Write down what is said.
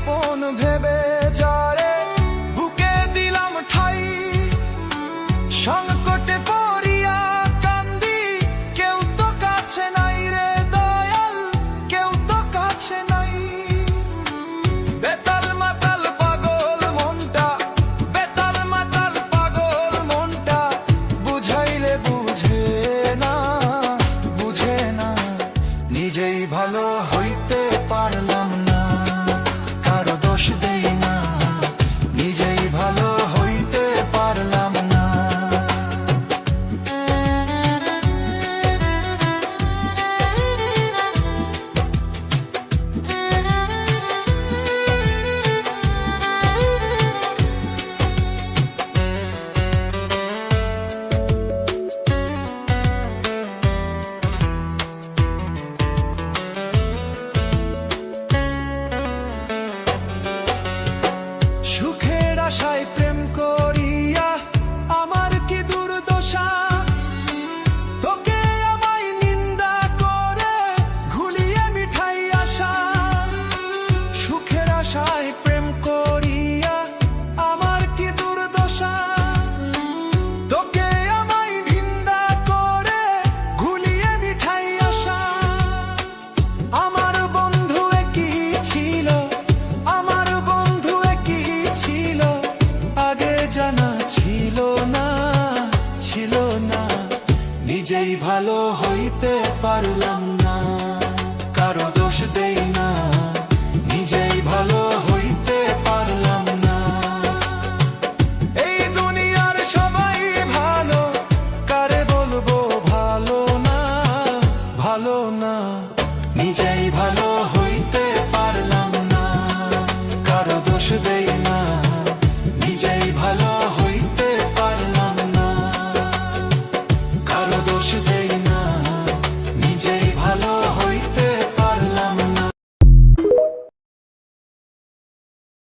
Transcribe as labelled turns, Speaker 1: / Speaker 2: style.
Speaker 1: আপন ভেবে যারে বুকে দিলাম ঠাই, সংকটে পড়িয়া কান্দি, কেউ তো কাছে নাই রে দয়াল, কেউ তো কাছে নাই। বেতাল মাতাল পাগল মনটা, বেতাল মাতাল পাগল মনটা, বুঝাইলে বুঝে না, বুঝে না। নিজেই ভালো হইতে পারলাম না, কারো দোষ দেই না, নিজেই ভালো হইতে পারলাম না। সুখের আশায় প্রেম করিয়া আমার কি দুর্দশা, তোকে আমায় নিন্দা করে ঘুলিয়ে মিঠাই আশা। সুখের আশায় প্রেম করিয়া আমার কি দুর্দশা, তোকে আমায় নিন্দা করে ঘুলিয়ে মিঠাই আশা। আমার বন্ধু একই ছিল, আমার বন্ধু একই ছিল, আগে জানা ছিল না, ছিল না। নিজেই ভালো হইতে পারলাম না, কারো দোষ দেই না, নিজেই ভালো হইতে পারলাম না। এই দুনিয়ার সবাই ভালো, কারে বলবো ভালো না, ভালো না। নিজেই ভালো হইতে পারলাম না, কারো দোষ দেই না, নিজেই ভালো